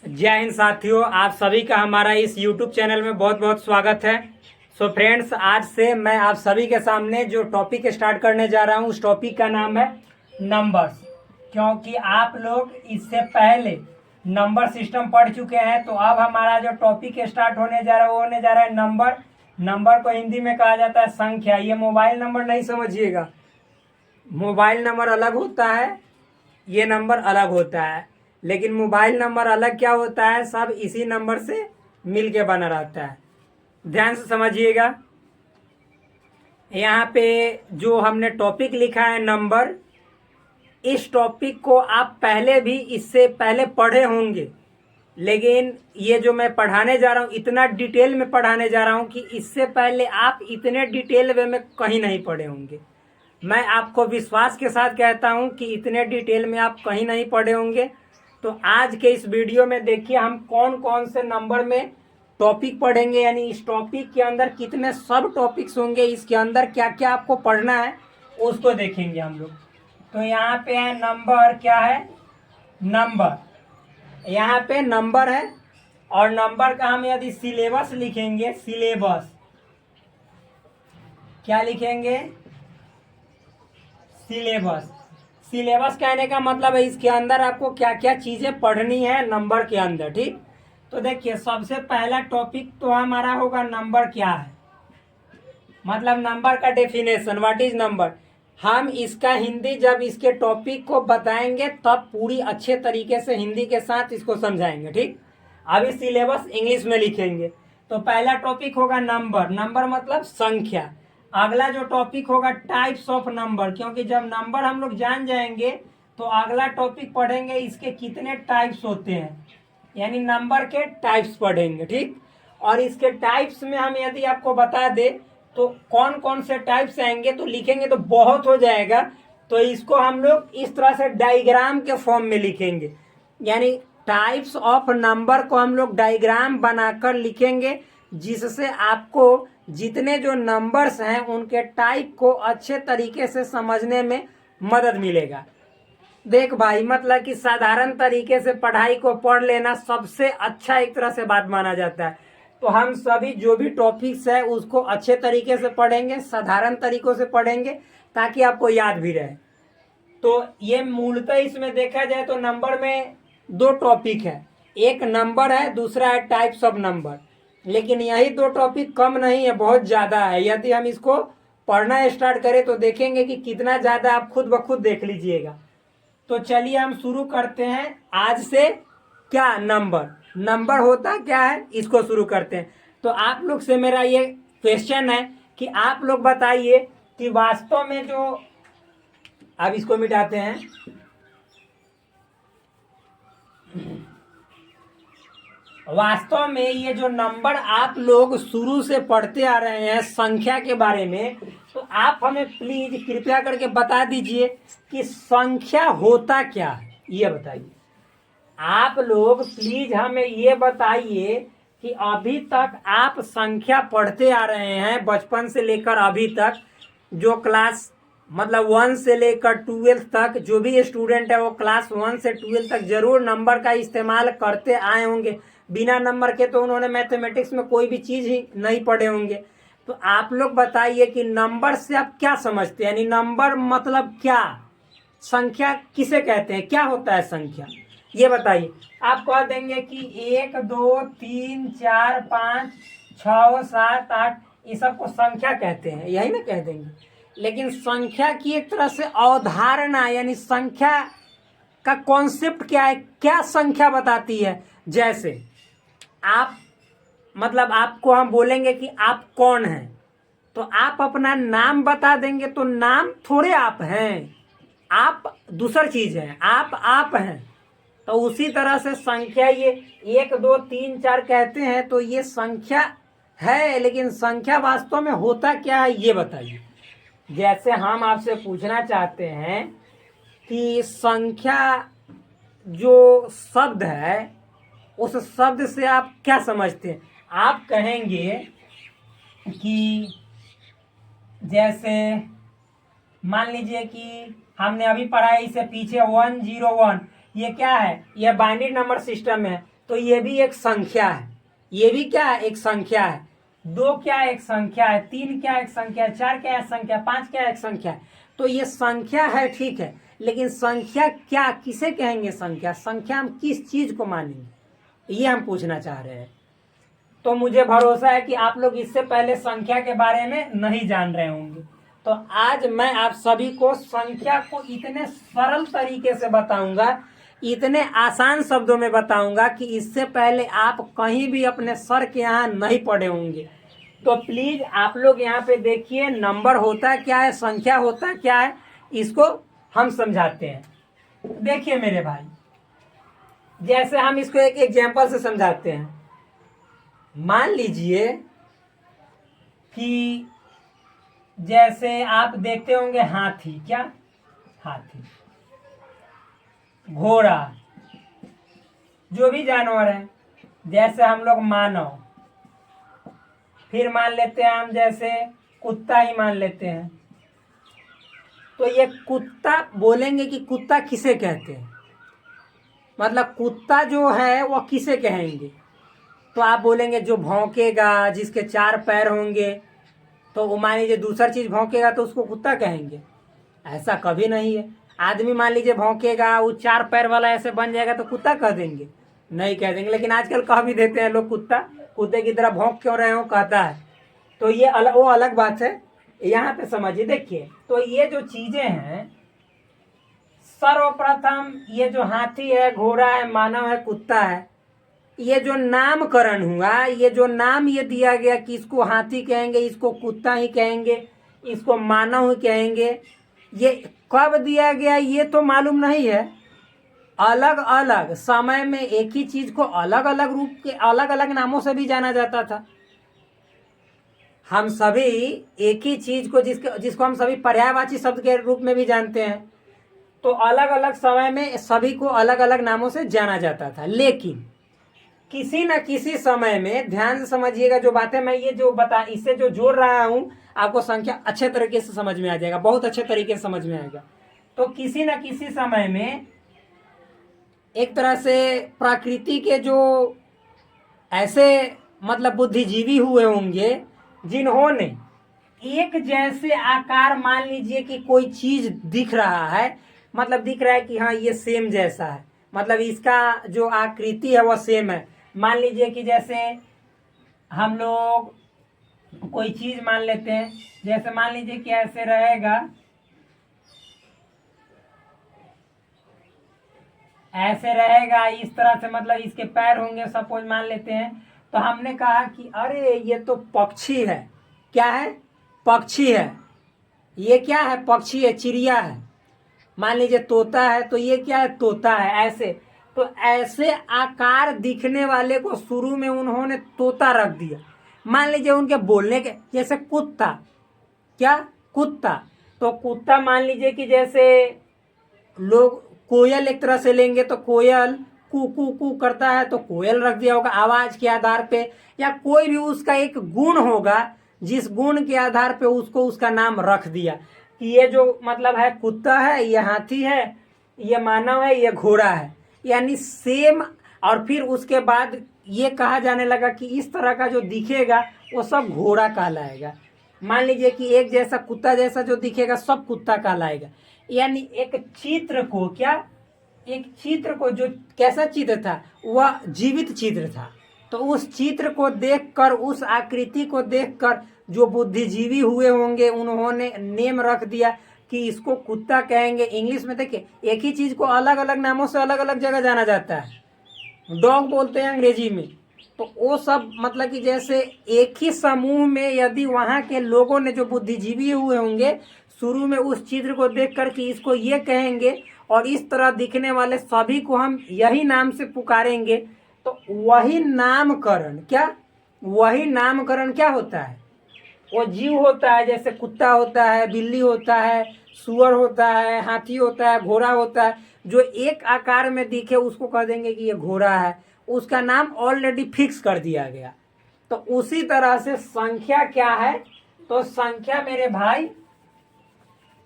जय हिंद साथियों, आप सभी का हमारा इस YouTube चैनल में बहुत बहुत स्वागत है। सो फ्रेंड्स, आज से मैं आप सभी के सामने जो टॉपिक स्टार्ट करने जा रहा हूँ उस टॉपिक का नाम है नंबर्स। क्योंकि आप लोग इससे पहले नंबर सिस्टम पढ़ चुके हैं, तो अब हमारा जो टॉपिक स्टार्ट होने जा रहा है वो होने जा रहा है नंबर। नंबर को हिंदी में कहा जाता है संख्या। ये मोबाइल नंबर नहीं समझिएगा, मोबाइल नंबर अलग होता है, ये नंबर अलग होता है। लेकिन मोबाइल नंबर अलग क्या होता है, सब इसी नंबर से मिल के बना रहता है। ध्यान से समझिएगा। यहाँ पे जो हमने टॉपिक लिखा है नंबर, इस टॉपिक को आप पहले भी इससे पहले पढ़े होंगे, लेकिन ये जो मैं पढ़ाने जा रहा हूँ इतना डिटेल में पढ़ाने जा रहा हूँ कि इससे पहले आप इतने डिटेल वे में कहीं नहीं पढ़े होंगे। मैं आपको विश्वास के साथ कहता हूं कि इतने डिटेल में आप कहीं नहीं पढ़े होंगे। तो आज के इस वीडियो में देखिए हम कौन कौन से नंबर में टॉपिक पढ़ेंगे, यानी इस टॉपिक के अंदर कितने सब टॉपिक्स होंगे, इसके अंदर क्या क्या आपको पढ़ना है उसको देखेंगे हम लोग। तो यहाँ पे है नंबर, क्या है नंबर, यहाँ पे नंबर है। और नंबर का हम यदि सिलेबस लिखेंगे, सिलेबस क्या लिखेंगे, सिलेबस। सिलेबस कहने का मतलब है इसके अंदर आपको क्या क्या चीजें पढ़नी है नंबर के अंदर, ठीक। तो देखिए, सबसे पहला टॉपिक तो हमारा होगा नंबर क्या है, मतलब नंबर का डेफिनेशन, व्हाट इज नंबर। हम इसका हिंदी जब इसके टॉपिक को बताएंगे तब पूरी अच्छे तरीके से हिंदी के साथ इसको समझाएंगे, ठीक। अभी सिलेबस इंग्लिश में लिखेंगे। तो पहला टॉपिक होगा नंबर। नंबर मतलब संख्या। अगला जो टॉपिक होगा टाइप्स ऑफ नंबर, क्योंकि जब नंबर हम लोग जान जाएंगे तो अगला टॉपिक पढ़ेंगे इसके कितने टाइप्स होते हैं, यानी नंबर के टाइप्स पढ़ेंगे, ठीक। और इसके टाइप्स में हम यदि आपको बता दे तो कौन कौन से टाइप्स आएंगे, तो लिखेंगे तो बहुत हो जाएगा। तो इसको हम लोग इस तरह से डायग्राम के फॉर्म में लिखेंगे, यानी टाइप्स ऑफ नंबर को हम लोग डायग्राम बनाकर लिखेंगे, जिससे आपको जितने जो नंबर्स हैं उनके टाइप को अच्छे तरीके से समझने में मदद मिलेगा। देख भाई, मतलब कि साधारण तरीके से पढ़ाई को पढ़ लेना सबसे अच्छा एक तरह से बात माना जाता है। तो हम सभी जो भी टॉपिक्स है उसको अच्छे तरीके से पढ़ेंगे, साधारण तरीकों से पढ़ेंगे, ताकि आपको याद भी रहे। तो ये मूलतः इसमें देखा जाए तो नंबर में दो टॉपिक है, एक नंबर है, दूसरा है टाइप्स ऑफ नंबर। लेकिन यही दो टॉपिक कम नहीं है, बहुत ज़्यादा है। यदि हम इसको पढ़ना स्टार्ट करें तो देखेंगे कि कितना ज़्यादा, आप खुद ब खुद देख लीजिएगा। तो चलिए हम शुरू करते हैं आज से। क्या नंबर, नंबर होता क्या है, इसको शुरू करते हैं। तो आप लोग से मेरा ये क्वेश्चन है कि आप लोग बताइए कि वास्तव में जो, अब इसको मिटाते हैं, वास्तव में ये जो नंबर आप लोग शुरू से पढ़ते आ रहे हैं संख्या के बारे में, तो आप हमें प्लीज कृपया करके बता दीजिए कि संख्या होता क्या है, ये बताइए। आप लोग प्लीज हमें ये बताइए कि अभी तक आप संख्या पढ़ते आ रहे हैं बचपन से लेकर अभी तक, जो क्लास मतलब 1 से लेकर 12 तक जो भी स्टूडेंट है वो क्लास 1 से 12 तक जरूर नंबर का इस्तेमाल करते आए होंगे। बिना नंबर के तो उन्होंने मैथमेटिक्स में कोई भी चीज़ ही नहीं पढ़े होंगे। तो आप लोग बताइए कि नंबर से आप क्या समझते हैं, यानी नंबर मतलब क्या, संख्या किसे कहते हैं, क्या होता है संख्या, ये बताइए। आप कह देंगे कि 1 2 3 4 5 6 7 8, ये सबको संख्या कहते हैं, यही ना कह देंगे। लेकिन संख्या की एक तरह से अवधारणा, यानी संख्या का कॉन्सेप्ट क्या है, क्या संख्या बताती है। जैसे आप, मतलब आपको हम बोलेंगे कि आप कौन हैं, तो आप अपना नाम बता देंगे, तो नाम थोड़े आप हैं, आप दूसर चीज है, आप हैं। तो उसी तरह से संख्या, ये 1 2 3 4 कहते हैं तो ये संख्या है, लेकिन संख्या वास्तव में होता क्या है ये बताइए। जैसे हम आपसे पूछना चाहते हैं कि संख्या जो शब्द है उस शब्द से आप क्या समझते हैं। आप कहेंगे कि जैसे मान लीजिए कि हमने अभी पढ़ा है इससे पीछे 101, ये क्या है, ये बाइनरी नंबर सिस्टम है। तो ये भी एक संख्या है, ये भी क्या है, एक संख्या है। 2 क्या एक संख्या है, 3 क्या एक संख्या है, 4 क्या एक संख्या है, 5 क्या एक संख्या है। तो ये संख्या है, ठीक है, लेकिन संख्या क्या, किसे कहेंगे संख्या, संख्या हम किस चीज को मानेंगे, ये हम पूछना चाह रहे हैं। तो मुझे भरोसा है कि आप लोग इससे पहले संख्या के बारे में नहीं जान रहे होंगे। तो आज मैं आप सभी को संख्या को इतने सरल तरीके से बताऊंगा, इतने आसान शब्दों में बताऊंगा कि इससे पहले आप कहीं भी अपने सर के यहाँ नहीं पढ़े होंगे। तो प्लीज आप लोग यहाँ पे देखिए, नंबर होता क्या है, संख्या होता क्या है, इसको हम समझाते हैं। देखिए मेरे भाई, जैसे हम इसको एक एग्जाम्पल से समझाते हैं। मान लीजिए कि जैसे आप देखते होंगे हाथी, क्या, हाथी, घोड़ा, जो भी जानवर है, जैसे हम लोग मानव, फिर मान लेते हैं हम जैसे कुत्ता ही मान लेते हैं। तो ये कुत्ता बोलेंगे कि कुत्ता किसे कहते हैं, मतलब कुत्ता जो है वो किसे कहेंगे। तो आप बोलेंगे जो भौंकेगा, जिसके 4 पैर होंगे, तो वो मान लीजिए दूसरा चीज भौंकेगा तो उसको कुत्ता कहेंगे, ऐसा कभी नहीं है। आदमी मान लीजिए भौंकेगा, वो 4 पैर वाला ऐसे बन जाएगा तो कुत्ता कह देंगे, नहीं कह देंगे। लेकिन आजकल कह भी देते हैं लोग, कुत्ता, कुत्ते की तरह भौंक क्यों रहे हो, कहता है। तो ये वो अलग बात है, यहाँ पे समझिए। देखिए, तो ये जो चीजें हैं, सर्वप्रथम ये जो हाथी है, घोड़ा है, मानव है, कुत्ता है, ये जो नामकरण हुआ, ये जो नाम ये दिया गया कि इसको हाथी कहेंगे, इसको कुत्ता ही कहेंगे, इसको मानव ही कहेंगे, ये कब दिया गया ये तो मालूम नहीं है। अलग अलग समय में एक ही चीज को अलग अलग रूप के, अलग अलग नामों से भी जाना जाता था। हम सभी एक ही चीज को, जिसको हम सभी पर्यायवाची शब्द के रूप में भी जानते हैं, तो अलग अलग समय में सभी को अलग अलग नामों से जाना जाता था। लेकिन किसी न किसी समय में, ध्यान से समझिएगा जो बातें मैं ये जो बता, इससे जो जोड़ रहा हूं, आपको संख्या अच्छे तरीके से समझ में आ जाएगा, बहुत अच्छे तरीके से समझ में आएगा। तो किसी न किसी समय में एक तरह से प्रकृति के जो ऐसे मतलब बुद्धिजीवी हुए होंगे, जिन्होंने एक जैसे आकार, मान लीजिए कि कोई चीज दिख रहा है, मतलब दिख रहा है कि हाँ ये सेम जैसा है, मतलब इसका जो आकृति है वह सेम है। मान लीजिए कि जैसे हम लोग कोई चीज मान लेते हैं, जैसे मान लीजिए कि ऐसे रहेगा, ऐसे रहेगा इस तरह से, मतलब इसके पैर होंगे, सपोज मान लेते हैं। तो हमने कहा कि अरे ये तो पक्षी है, क्या है, पक्षी है, ये क्या है, पक्षी है, चिड़िया है। मान लीजिए तोता है, तो ये क्या है, तोता है, ऐसे। तो ऐसे आकार दिखने वाले को शुरू में उन्होंने तोता रख दिया। मान लीजिए उनके बोलने के, जैसे कुत्ता, क्या, कुत्ता, तो कुत्ता मान लीजिए कि जैसे लोग कोयल एक तरह से लेंगे, तो कोयल कू कू कू करता है, तो कोयल रख दिया होगा आवाज के आधार पे, या कोई भी उसका एक गुण होगा, जिस गुण के आधार पे उसको उसका नाम रख दिया कि ये जो मतलब है कुत्ता है, ये हाथी है, ये मानव है, ये घोड़ा है, यानी सेम। और फिर उसके बाद ये कहा जाने लगा कि इस तरह का जो दिखेगा वो सब घोड़ा कहलाएगा। मान लीजिए कि एक जैसा कुत्ता जैसा जो दिखेगा सब कुत्ता कहलाएगा। यानी एक चित्र को, क्या, एक चित्र को, जो कैसा चित्र था, वह जीवित चित्र था। तो उस चित्र को देखकर, उस आकृति को देखकर जो बुद्धिजीवी हुए होंगे, उन्होंने नेम रख दिया कि इसको कुत्ता कहेंगे। इंग्लिश में देखिए, एक ही चीज को अलग अलग नामों से अलग अलग जगह जाना जाता है। डॉग बोलते हैं अंग्रेजी में, तो वो सब मतलब कि जैसे एक ही समूह में यदि वहाँ के लोगों ने, जो बुद्धिजीवी हुए होंगे, शुरू में उस चित्र को देखकर कि इसको ये कहेंगे और इस तरह दिखने वाले सभी को हम यही नाम से पुकारेंगे, तो वही नामकरण, क्या, वही नामकरण क्या होता है, वो जीव होता है। जैसे कुत्ता होता है, बिल्ली होता है, सुअर होता है, हाथी होता है, घोड़ा होता है, जो एक आकार में दिखे उसको कह देंगे कि ये घोड़ा है, उसका नाम ऑलरेडी फिक्स कर दिया गया। तो उसी तरह से संख्या क्या है, तो संख्या मेरे भाई,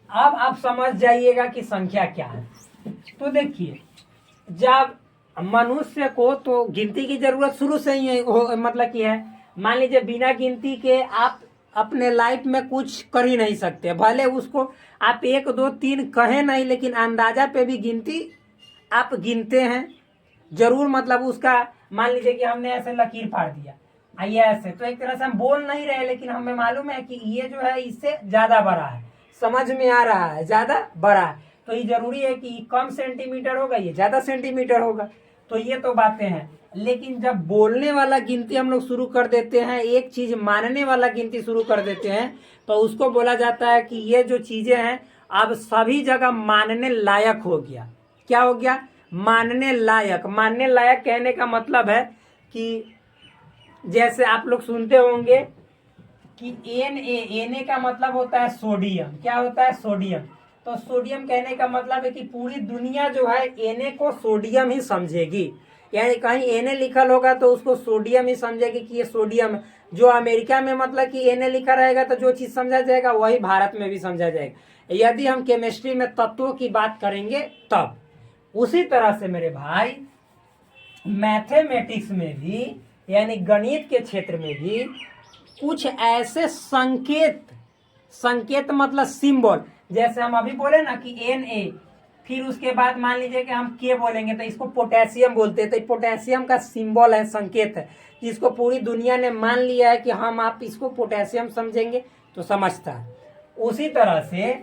अब आप समझ जाइएगा कि संख्या क्या है। तो देखिए, जब मनुष्य को तो गिनती की जरूरत शुरू से ही मतलब कि है। मान लीजिए बिना गिनती के आप अपने लाइफ में कुछ कर ही नहीं सकते, भले उसको आप 1 2 3 कहें नहीं, लेकिन अंदाजा पे भी गिनती आप गिनते हैं जरूर। मतलब उसका मान लीजिए कि हमने ऐसे लकीर फाड़ दिया, आइए ऐसे, तो एक तरह से हम बोल नहीं रहे, लेकिन हमें मालूम है कि ये जो है इससे ज्यादा बड़ा है, समझ में आ रहा है, ज्यादा बड़ा है, तो ये जरूरी है कि कम सेंटीमीटर होगा, ये ज्यादा सेंटीमीटर होगा। तो ये तो बातें हैं, लेकिन जब बोलने वाला गिनती हम लोग शुरू कर देते हैं, एक चीज मानने वाला गिनती शुरू कर देते हैं, तो उसको बोला जाता है कि ये जो चीजें हैं अब सभी जगह मानने लायक हो गया। क्या हो गया? मानने लायक। मानने लायक कहने का मतलब है कि जैसे आप लोग सुनते होंगे कि Na का मतलब होता है सोडियम। क्या होता है? सोडियम। तो सोडियम कहने का मतलब है कि पूरी दुनिया जो है Na को सोडियम ही समझेगी, यानी कहीं Na लिखल होगा तो उसको सोडियम ही समझेगी कि ये सोडियम है। जो अमेरिका में मतलब कि Na लिखा रहेगा तो जो चीज समझा जाएगा वही भारत में भी समझा जाएगा, यदि हम केमिस्ट्री में तत्वों की बात करेंगे तब। उसी तरह से मेरे भाई मैथमेटिक्स में भी, यानी गणित के क्षेत्र में भी कुछ ऐसे संकेत मतलब सिंबल, जैसे हम अभी बोले ना कि Na, फिर उसके बाद मान लीजिए कि हम K बोलेंगे तो इसको पोटेशियम बोलते हैं, तो पोटेशियम का सिंबल है, संकेत है, जिसको पूरी दुनिया ने मान लिया है कि हम आप इसको पोटेशियम समझेंगे तो समझता है। उसी तरह से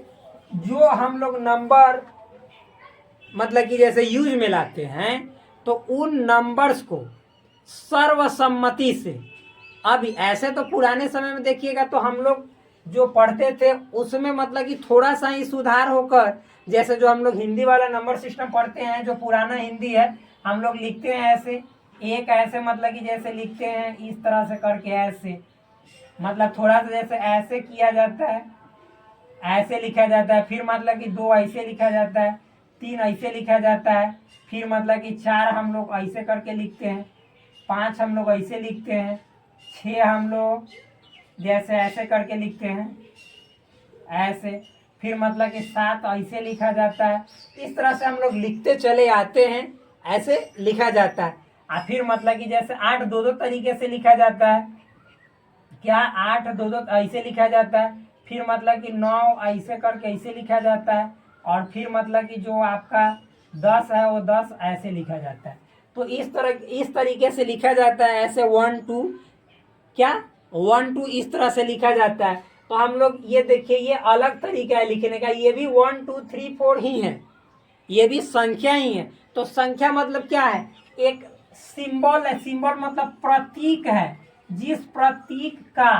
जो हम लोग नंबर मतलब कि जैसे यूज में लाते हैं, तो उन नंबर्स को सर्वसम्मति से, अभी ऐसे तो पुराने समय में देखिएगा तो हम लोग जो पढ़ते थे उसमें मतलब कि थोड़ा सा ही सुधार होकर, जैसे जो हम लोग हिंदी वाला नंबर सिस्टम पढ़ते हैं, जो पुराना हिंदी है, हम लोग लिखते हैं ऐसे, एक ऐसे मतलब कि जैसे लिखते हैं इस तरह से करके, ऐसे मतलब थोड़ा सा जैसे ऐसे किया जाता है, ऐसे लिखा जाता है, फिर मतलब कि 2 ऐसे लिखा जाता है, 3 ऐसे लिखा जाता है, फिर मतलब कि 4 हम लोग ऐसे करके लिखते हैं, 5 हम लोग ऐसे लिखते हैं, 6 हम लोग जैसे ऐसे करके लिखते हैं ऐसे, फिर मतलब कि 7 ऐसे लिखा जाता है। इस तरह से हम लोग लिखते चले आते हैं, ऐसे लिखा जाता है। और फिर मतलब कि जैसे 8 2 तरीके से लिखा जाता है, क्या 8 2 ऐसे लिखा जाता है, फिर मतलब कि 9 ऐसे करके ऐसे लिखा जाता है, और फिर मतलब कि जो आपका 10 है वो 10 ऐसे लिखा जाता है। तो इस तरीके से लिखा जाता है, ऐसे 1 2 क्या 1 2 इस तरह से लिखा जाता है। तो हम लोग ये देखिए, ये अलग तरीका है लिखने का, ये भी 1 2 3 4 ही है, ये भी संख्या ही है। तो संख्या मतलब क्या है? एक सिंबल है, सिंबल मतलब प्रतीक है, जिस प्रतीक का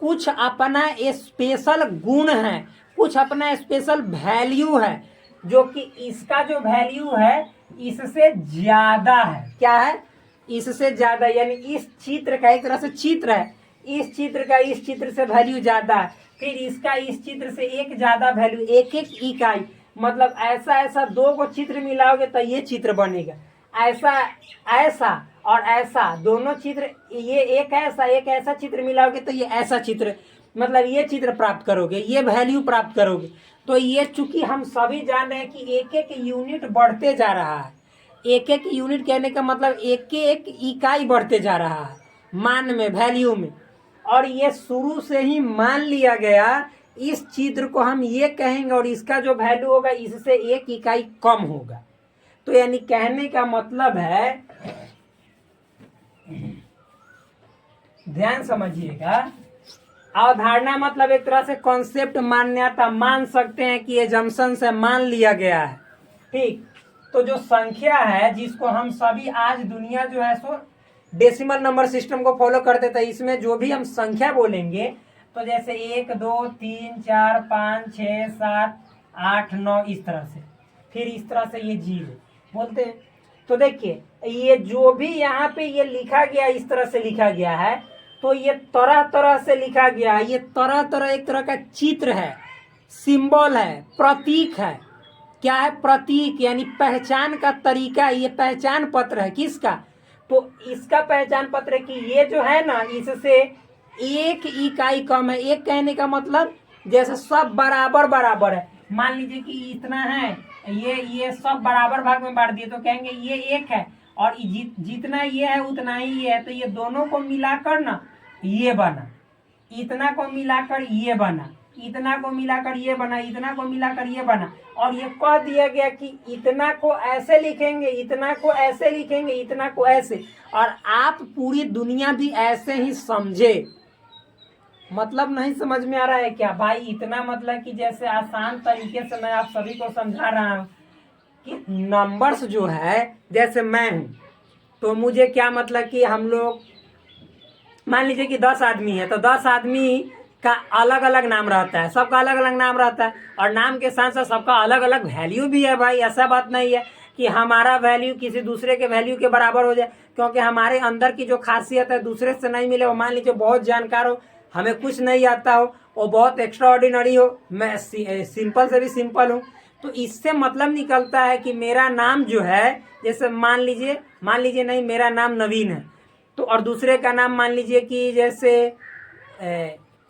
कुछ अपना स्पेशल गुण है, कुछ अपना स्पेशल वैल्यू है, जो कि इसका जो वैल्यू है इससे ज्यादा है। क्या है? इससे ज्यादा, यानी इस चित्र का, एक तरह से चित्र है, इस चित्र का इस चित्र से वैल्यू ज्यादा है, फिर इसका इस चित्र से एक ज्यादा वैल्यू, एक एक इकाई, मतलब ऐसा 2 को चित्र मिलाओगे तो ये चित्र बनेगा, ऐसा और ऐसा दोनों चित्र, ये एक ऐसा चित्र मिलाओगे तो ये ऐसा चित्र, मतलब ये चित्र प्राप्त करोगे, ये वैल्यू प्राप्त करोगे। तो ये चूंकि हम सभी जान रहे हैं कि एक एक यूनिट बढ़ते जा रहा है, एक एक यूनिट कहने का मतलब एक एक इकाई बढ़ते जा रहा है मान में, वैल्यू में, और ये शुरू से ही मान लिया गया, इस चित्र को हम ये कहेंगे और इसका जो वैल्यू होगा इससे 1 इकाई कम होगा। तो यानी कहने का मतलब है, ध्यान समझिएगा, अवधारणा मतलब एक तरह से कॉन्सेप्ट, मान्यता, मान सकते हैं कि एजम्पशन से मान लिया गया है। ठीक। तो जो संख्या है जिसको हम सभी आज दुनिया जो है सो डेसिमल नंबर सिस्टम को फॉलो करते थे, इसमें जो भी हम संख्या बोलेंगे तो जैसे 1 2 3 4 5 6 7 8 9 इस तरह से, फिर इस तरह से ये 0 बोलते हैं। तो देखिए ये जो भी यहाँ पे ये लिखा गया, इस तरह से लिखा गया है, तो ये तरह तरह से लिखा गया है, ये तरह तरह एक तरह का चित्र है, सिंबल है, प्रतीक है। क्या है? प्रतीक, यानी पहचान का तरीका, ये पहचान पत्र है किसका? तो इसका पहचान पत्र है कि ये जो है ना, इससे 1 इकाई कम है। एक कहने का मतलब जैसे सब बराबर बराबर है, मान लीजिए कि इतना है ये सब बराबर भाग में बांट दिए तो कहेंगे ये एक है, और जितना ये है उतना ही ये है, तो ये दोनों को मिलाकर ना ये बना, इतना को मिलाकर ये बना, इतना को मिलाकर ये बना, इतना को मिलाकर ये बना। और ये कह दिया गया कि इतना को ऐसे लिखेंगे, इतना को ऐसे लिखेंगे, इतना को ऐसे, और आप पूरी दुनिया भी ऐसे ही समझे। मतलब नहीं समझ में आ रहा है क्या भाई? इतना मतलब कि जैसे आसान तरीके से मैं आप सभी को समझा रहा हूँ कि नंबर्स जो है, जैसे मैं हूँ तो मुझे क्या मतलब कि हम लोग मान लीजिए कि 10 आदमी है, तो 10 आदमी का अलग अलग नाम रहता है, सबका अलग अलग नाम रहता है, और नाम के साथ साथ सबका अलग अलग वैल्यू भी है भाई। ऐसा बात नहीं है कि हमारा वैल्यू किसी दूसरे के वैल्यू के बराबर हो जाए, क्योंकि हमारे अंदर की जो खासियत है दूसरे से नहीं मिले। वो मान लीजिए बहुत जानकार हो, हमें कुछ नहीं आता हो, वो बहुत एक्स्ट्रा ऑर्डिनरी हो, मैं सिंपल से भी सिंपल हूँ, तो इससे मतलब निकलता है कि मेरा नाम जो है, जैसे मान लीजिए नहीं, मेरा नाम नवीन है, तो और दूसरे का नाम मान लीजिए कि जैसे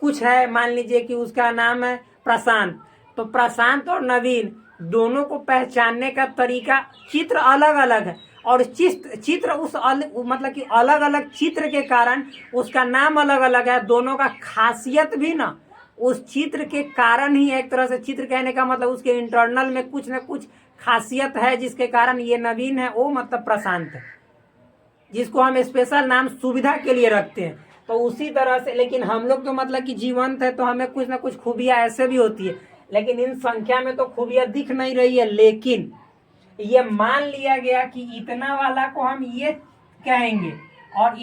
कुछ है, मान लीजिए कि उसका नाम है प्रशांत, तो प्रशांत और नवीन दोनों को पहचानने का तरीका, चित्र अलग अलग है, और चित्र उस मतलब कि अलग अलग चित्र के कारण उसका नाम अलग अलग है। दोनों का खासियत भी ना उस चित्र के कारण ही, एक तरह से चित्र कहने का मतलब उसके इंटरनल में कुछ न कुछ खासियत है, जिसके कारण ये नवीन है, वो मतलब प्रशांत है, जिसको हम स्पेशल नाम सुविधा के लिए रखते हैं। तो उसी तरह से, लेकिन हम लोग तो मतलब कि जीवंत है, तो हमें कुछ ना कुछ खूबियाँ ऐसे भी होती है, लेकिन इन संख्या में तो खूबियाँ दिख नहीं रही है। लेकिन ये मान लिया गया कि इतना वाला को हम ये कहेंगे, और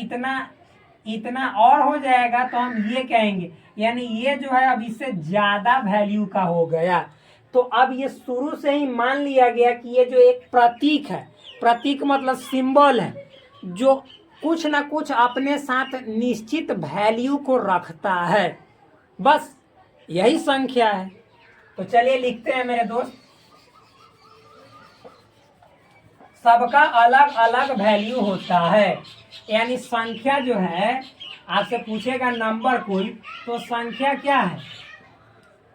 इतना और हो जाएगा तो हम ये कहेंगे, यानी ये जो है अब इससे ज्यादा वैल्यू का हो गया। तो अब ये शुरू से ही मान लिया गया कि ये जो एक प्रतीक है, प्रतीक मतलब सिंबल है, जो कुछ ना कुछ अपने साथ निश्चित वैल्यू को रखता है, बस यही संख्या है। तो चलिए लिखते हैं मेरे दोस्त, सबका अलग अलग वैल्यू होता है। यानी संख्या जो है, आपसे पूछेगा नंबर कोई, तो संख्या क्या है?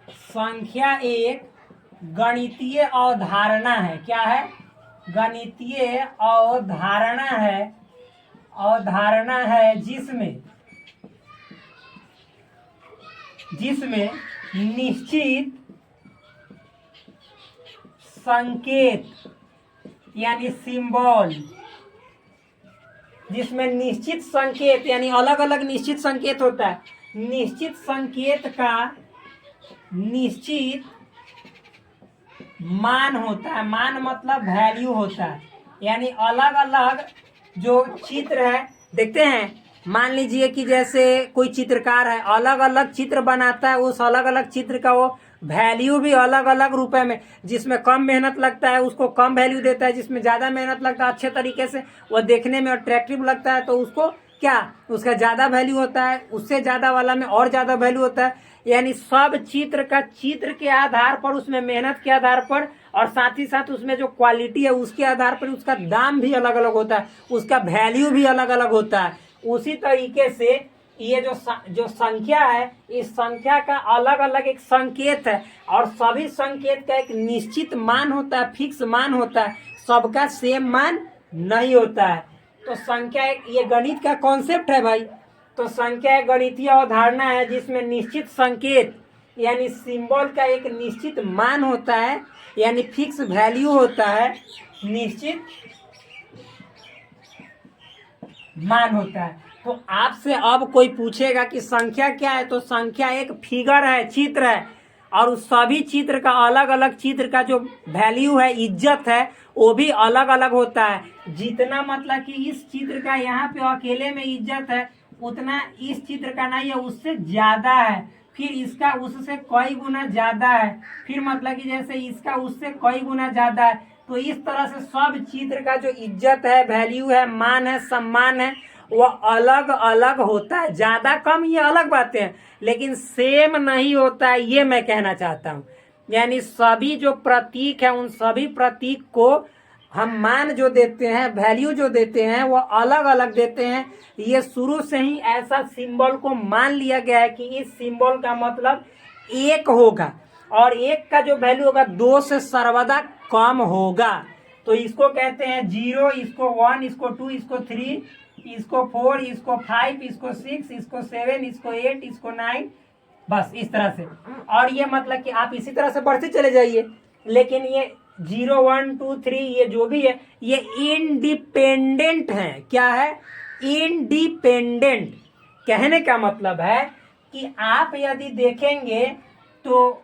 संख्या एक गणितीय अवधारणा है। क्या है? गणितीय अवधारणा है, अवधारणा है जिसमें निश्चित संकेत यानी सिंबल, जिसमें निश्चित संकेत यानी अलग अलग निश्चित संकेत होता है। निश्चित संकेत का निश्चित मान होता है, मान मतलब वैल्यू होता है, यानी अलग अलग जो चित्र है, देखते हैं, मान लीजिए कि जैसे कोई चित्रकार है, अलग अलग चित्र बनाता है, उस अलग अलग चित्र का वो वैल्यू भी अलग अलग रुपए में, जिसमें कम मेहनत लगता है उसको कम वैल्यू देता है, जिसमें ज़्यादा मेहनत लगता है, अच्छे तरीके से वो देखने में अट्रैक्टिव लगता है, तो उसको क्या, उसका ज़्यादा वैल्यू होता है, उससे ज़्यादा वाला में और ज़्यादा वैल्यू होता है। यानी सब चित्र का चित्र के आधार पर, उसमें मेहनत के आधार पर, और साथ ही साथ उसमें जो क्वालिटी है उसके आधार पर उसका दाम भी अलग अलग होता है, उसका वैल्यू भी अलग अलग होता है। उसी तरीके से ये जो संख्या है, इस संख्या का अलग अलग एक संकेत है, और सभी संकेत का एक निश्चित मान होता है, फिक्स मान होता है, सबका सेम मान नहीं होता है। तो संख्या एक, ये गणित का कॉन्सेप्ट है भाई। तो संख्या एक गणितीय अवधारणा है जिसमें निश्चित संकेत यानी सिंबल का एक निश्चित मान होता है, यानी फिक्स वैल्यू होता है, निश्चित मान होता है। तो आपसे अब कोई पूछेगा कि संख्या क्या है, तो संख्या एक फिगर है, चित्र है, और उस सभी चित्र का अलग अलग चित्र का जो वैल्यू है, इज्जत है, वो भी अलग अलग होता है। जितना मतलब कि इस चित्र का यहाँ पे अकेले में इज्जत है, उतना इस चित्र का नहीं है, उससे ज्यादा है, फिर इसका उससे कई गुना ज्यादा है, फिर मतलब कि जैसे इसका उससे कई गुना ज्यादा है। तो इस तरह से सब चित्र का जो इज्जत है, वैल्यू है, मान है, सम्मान है, वह अलग अलग होता है। ज्यादा कम ये अलग बातें हैं, लेकिन सेम नहीं होता है, ये मैं कहना चाहता हूँ। यानी सभी जो प्रतीक है, उन सभी प्रतीक को हम मान जो देते हैं, वैल्यू जो देते हैं, वो अलग अलग देते हैं। ये शुरू से ही ऐसा सिंबल को मान लिया गया है कि इस सिंबल का मतलब एक होगा, और एक का जो वैल्यू होगा 2 से सर्वदा कम होगा। तो इसको कहते हैं 0, इसको 1, इसको 2, इसको 3, इसको 4, इसको 5, इसको 6, इसको 7, इसको 8, इसको 9, बस इस तरह से। और ये मतलब कि आप इसी तरह से बढ़ते चले जाइए, लेकिन ये 0, 1, 2, 3 ये जो भी है ये इंडिपेंडेंट है। क्या है? इंडिपेंडेंट। कहने का मतलब है कि आप यदि देखेंगे तो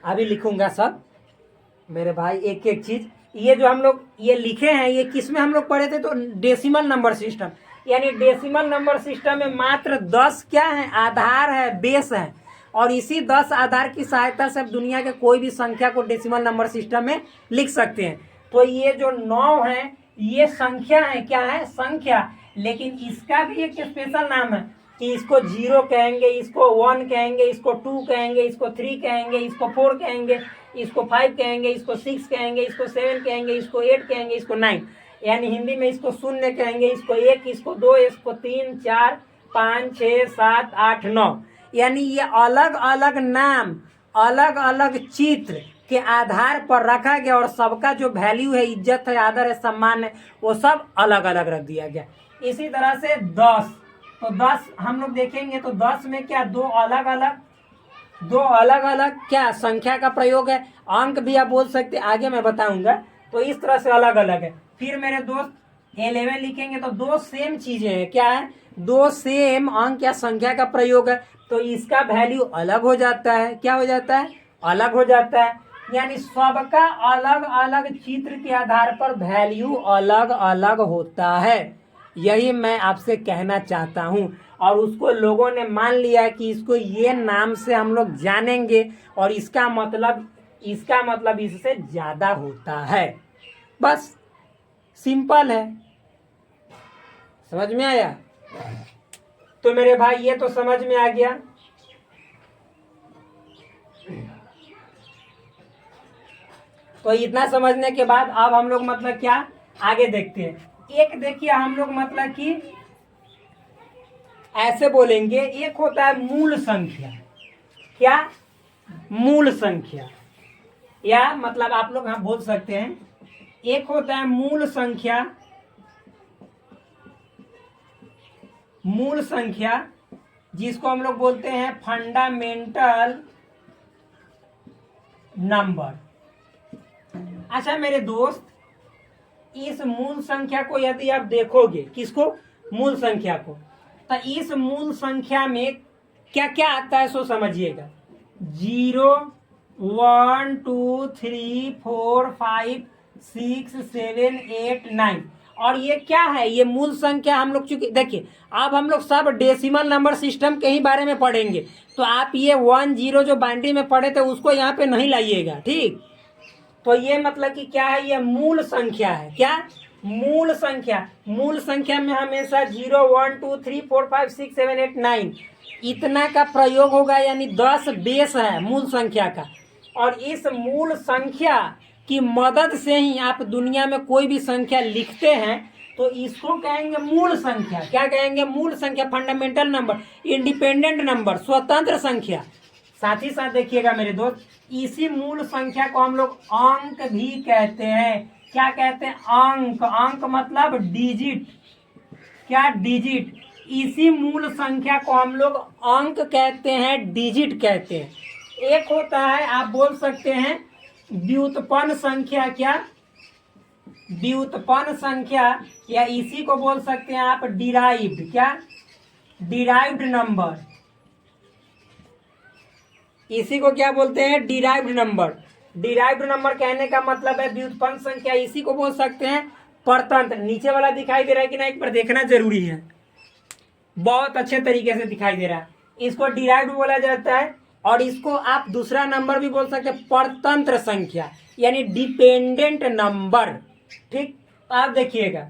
अभी लिखूंगा सब मेरे भाई एक एक चीज। ये जो हम लोग ये लिखे हैं ये किस में हम लोग पढ़े थे? तो डेसिमल नंबर सिस्टम। यानी डेसिमल नंबर सिस्टम में मात्र 10 क्या है? आधार है, बेस है। और इसी 10 आधार की सहायता से आप दुनिया के कोई भी संख्या को डेसिमल नंबर सिस्टम में लिख सकते हैं। तो ये जो 9 है ये संख्या है। क्या है? संख्या। लेकिन इसका भी एक स्पेशल नाम है कि इसको 0 कहेंगे, इसको 1 कहेंगे, इसको 2 कहेंगे, इसको 3 कहेंगे, इसको 4 कहेंगे, इसको 5 कहेंगे, इसको 6 कहेंगे, इसको 7 कहेंगे, इसको 8 कहेंगे, इसको 9। यानी हिंदी में इसको 0 कहेंगे, इसको 1, इसको 2, इसको 3, 4, 5, 6, 7, 8, 9। यानी ये अलग अलग नाम, अलग अलग चित्र के आधार पर रखा गया और सबका जो वैल्यू है, इज्जत है, आदर है, सम्मान है, वो सब अलग अलग रख दिया गया। इसी तरह से 10, तो 10 हम लोग देखेंगे तो 10 में क्या दो अलग अलग क्या संख्या का प्रयोग है। अंक भी आप बोल सकते, आगे मैं बताऊंगा। तो इस तरह से अलग अलग है। फिर मेरे दोस्त 11 लिखेंगे तो दो सेम चीजें हैं। क्या है? दो सेम अंक या संख्या का प्रयोग है। तो इसका वैल्यू अलग हो जाता है। क्या हो जाता है? अलग हो जाता है। यानी सबका अलग अलग चित्र के आधार पर वैल्यू अलग अलग होता है। यही मैं आपसे कहना चाहता हूं। और उसको लोगों ने मान लिया कि इसको ये नाम से हम लोग जानेंगे और इसका मतलब इससे ज्यादा होता है। बस सिंपल है। समझ में आया? तो मेरे भाई ये तो समझ में आ गया। तो इतना समझने के बाद अब हम लोग मतलब क्या आगे देखते हैं। एक देखिए हम लोग मतलब कि ऐसे बोलेंगे, एक होता है मूल संख्या। क्या? मूल संख्या। या मतलब आप लोग हम बोल सकते हैं एक होता है मूल संख्या। मूल संख्या जिसको हम लोग बोलते हैं फंडामेंटल नंबर। अच्छा मेरे दोस्त, इस मूल संख्या को यदि आप देखोगे, किसको? मूल संख्या को, तो इस मूल संख्या में क्या क्या आता है सो समझिएगा। 0, 1, 2, 3, 4, 5, 6, 7, 8, 9। और ये क्या है? ये मूल संख्या हम लोग चूंकि देखिए अब हम लोग सब डेसिमल नंबर सिस्टम के ही बारे में पढ़ेंगे। तो आप ये 1, 0 जो बाइनरी में पढ़े थे उसको यहाँ पे नहीं लाइएगा, ठीक? तो ये मतलब कि क्या है? ये मूल संख्या है। क्या? मूल संख्या। मूल संख्या में हमेशा 0, 1, 2, 3, 4, 5, 6, 7, 8, 9 इतना का प्रयोग होगा। यानी 10 बेस है मूल संख्या का। और इस मूल संख्या की मदद से ही आप दुनिया में कोई भी संख्या लिखते हैं तो इसको कहेंगे मूल संख्या। क्या कहेंगे? मूल संख्या, फंडामेंटल नंबर, इंडिपेंडेंट नंबर, स्वतंत्र संख्या। साथ ही साथ देखिएगा मेरे दोस्त, इसी मूल संख्या को हम लोग अंक भी कहते हैं। क्या कहते हैं? अंक। अंक मतलब डिजिट। क्या? डिजिट। इसी मूल संख्या को हम लोग अंक कहते हैं, डिजिट कहते हैं। एक होता है आप बोल सकते हैं व्युत्पन्न संख्या। क्या? व्युत्पन्न संख्या, या इसी को बोल सकते हैं आप डिराइव्ड। क्या? Derived number. इसी को क्या बोलते हैं? Derived number. डिराइव्ड नंबर कहने का मतलब है व्युत्पन्न संख्या। इसी को बोल सकते हैं परतंत्र। नीचे वाला दिखाई दे रहा है कि ना? एक बार देखना जरूरी है। बहुत अच्छे तरीके से दिखाई दे रहा है। इसको डिराइव्ड बोला जाता है। और इसको आप दूसरा नंबर भी बोल सकते हैं परतंत्र संख्या, यानी डिपेंडेंट नंबर, ठीक? आप देखिएगा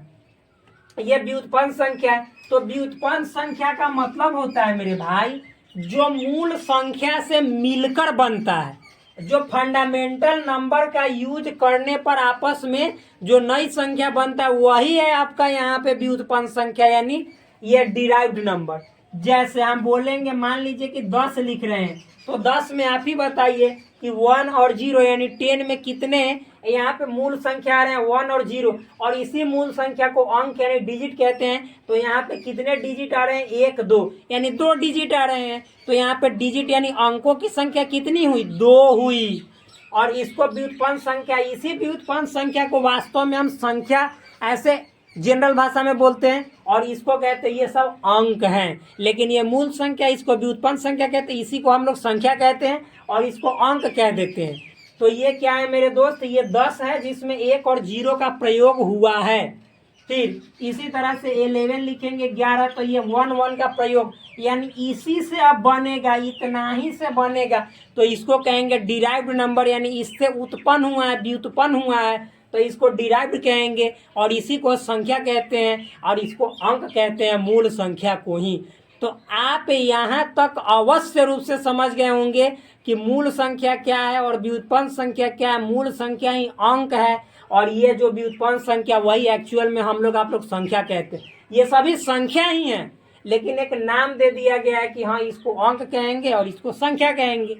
ये व्युत्पन्न संख्या है। तो व्युत्पन्न संख्या का मतलब होता है मेरे भाई जो मूल संख्या से मिलकर बनता है, जो फंडामेंटल नंबर का यूज करने पर आपस में जो नई संख्या बनता है वही है आपका यहाँ पे व्युत्पन्न संख्या, यानी ये डिराइव्ड नंबर। जैसे हम बोलेंगे, मान लीजिए कि 10 लिख रहे हैं तो 10 में आप ही बताइए कि 1 और 0 यानी 10 में कितने यहाँ पे मूल संख्या आ रहे हैं 1 और 0, और इसी मूल संख्या को अंक यानी डिजिट कहते हैं। तो यहाँ पे कितने डिजिट आ रहे हैं, 1 2, यानी 2 डिजिट आ रहे हैं। तो यहाँ पे डिजिट यानी अंकों की संख्या कितनी हुई, 2 हुई। और इसको व्युत्पन्न संख्या, इसी व्युत्पन्न संख्या को वास्तव में हम संख्या ऐसे जनरल भाषा में बोलते हैं, और इसको कहते हैं, ये सब अंक हैं। लेकिन ये मूल संख्या, इसको व्युत्पन्न संख्या कहते हैं, इसी को हम लोग संख्या कहते हैं, और इसको अंक कह देते हैं। तो ये क्या है मेरे दोस्त, ये 10 है जिसमें 1 और 0 का प्रयोग हुआ है। फिर इसी तरह से 11 लिखेंगे, 11, तो ये 1 1 का प्रयोग, यानी इसी से अब बनेगा, इतना ही से बनेगा। तो इसको कहेंगे डिराइव्ड नंबर, यानी इससे उत्पन्न हुआ है, व्युत्पन्न हुआ है, तो इसको डिराइव्ड कहेंगे। और इसी को संख्या कहते हैं, और इसको अंक कहते हैं, मूल संख्या को ही। तो आप यहाँ तक अवश्य रूप से समझ गए होंगे कि मूल संख्या क्या है और व्युत्पन्न संख्या क्या है। मूल संख्या ही अंक है, और ये जो व्युत्पन्न संख्या वही एक्चुअल में हम लोग आप लोग संख्या कहते हैं। ये सभी संख्या ही हैं, लेकिन एक नाम दे दिया गया है कि हाँ इसको अंक कहेंगे और इसको संख्या कहेंगे।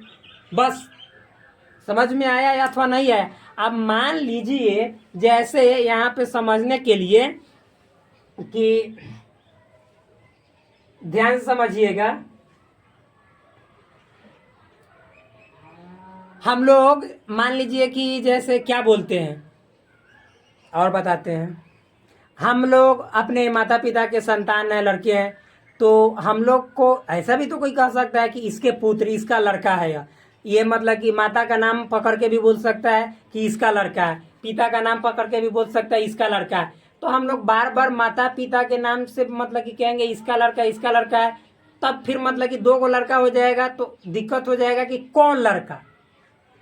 बस समझ में आया या अथवा नहीं आया। अब मान लीजिए जैसे यहाँ पे समझने के लिए कि ध्यान से समझिएगा, हम लोग मान लीजिए कि जैसे क्या बोलते हैं और बताते हैं, हम लोग अपने माता पिता के संतान हैं, लड़के हैं, तो हम लोग को ऐसा भी तो कोई कह सकता है कि इसके पुत्र, इसका लड़का है। ये मतलब कि माता का नाम पकड़ के भी बोल सकता है कि इसका लड़का है, पिता का नाम पकड़ के भी बोल सकता है इसका लड़का है। तो हम लोग बार बार माता पिता के नाम से मतलब कि कहेंगे इसका लड़का, इसका लड़का है, तब फिर मतलब कि 2 लड़का हो जाएगा तो दिक्कत हो जाएगा कि कौन लड़का।